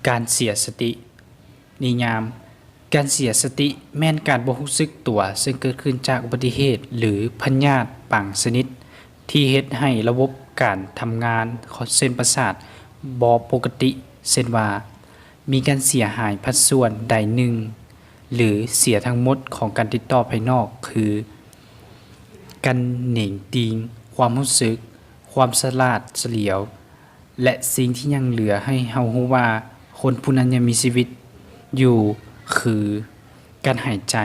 การเสียสตินิยาม การเสียสติแม่นการบ่รู้สึกตัวซึ่งเกิดขึ้นจากอุบัติเหตุหรือพยาธิบางชนิดที่เฮ็ดให้ระบบการทำงานของเส้นประสาทบ่ปกติเช่นว่ามีการเสียหายพัดส่วนใดหนึ่งหรือเสียทั้งหมดของการติดต่อภายนอกคือการเหน่งติงความรู้สึกความฉลาดเฉลียวและสิ่งที่ยังเหลือให้เฮารู้ว่าคนผู้นั้นยังมีชีวิตอยู่คือการหายใจ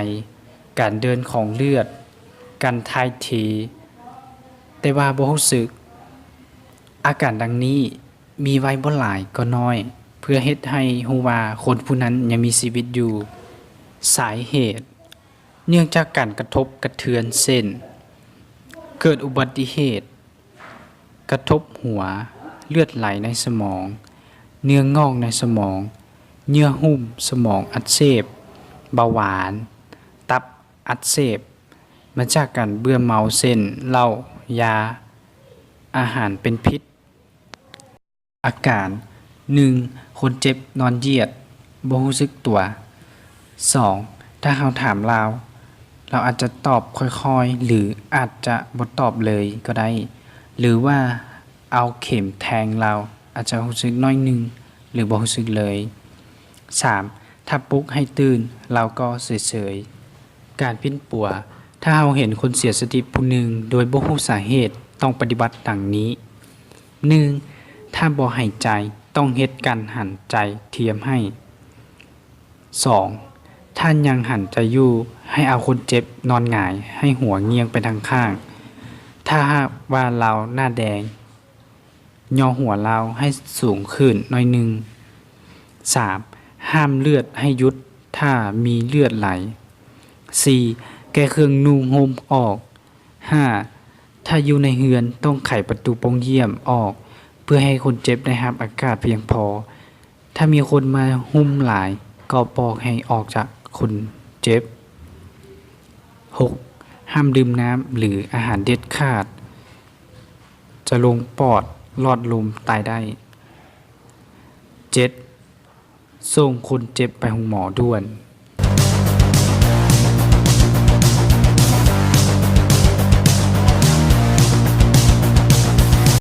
การเดินของเลือดการถ่ายเทแต่ว่าบ่รู้สึกอาการดังนี้มีไว้บ่หลายก็น้อยเพื่อเฮ็ดให้รู้ว่าคนผู้นั้นยังมีชีวิตอยู่สาเหตุเนื่องจากการกระทบกระเทือนเช่นเกิดอุบัติเหตุกระทบหัวเลือดไหลในสมองเนื้องอกในสมองเยื่อหุ้มสมองอักเสบเบาหวานตับอักเสบมาจากการเบื่อเมาเส้นเหล้ายาอาหารเป็นพิษอาการ 1. คนเจ็บนอนเหยียดบ่รู้สึกตัว 2. ถ้าเราถามเราอาจจะตอบค่อยๆหรืออาจจะบ่ตอบเลยก็ได้หรือว่าเอาเข็มแทงเราอาจจะรู้สึกน้อยหนึ่งหรือบ่รู้สึกเลย 3. ถ้าปลุกให้ตื่นเราก็เฉยๆการปิ้นปัวถ้าเราเห็นคนเสียสติผู้หนึ่งโดยบ่รู้สาเหตุต้องปฏิบัติดังนี้ 1. ถ้าบ่หายใจต้องเฮ็ดการหันใจเทียมให้ 2. ถ้ายังหันใจอยู่ให้เอาคนเจ็บนอนหงายให้หัวเงียงไปทางข้างถ้าหากว่าเราหน้าแดงย่อหัวเราให้สูงขึ้นหน่อยหนึ่ง 3. ห้ามเลือดให้หยุดถ้ามีเลือดไหล 4. แก้เครื่องนุ่งห่มออก 5. ถ้าอยู่ในเฮือนต้องไขประตูโปงเยี่ยมออกเพื่อให้คนเจ็บได้รับอากาศเพียงพอถ้ามีคนมาหุ้มหลายก็บอกให้ออกจากคนเจ็บ 6. ห้ามดื่มน้ำหรืออาหารเด็ดขาดจะลงปอดหลอดลมตายได้ 7. ส่งคนเจ็บไปโรงหมอด่วน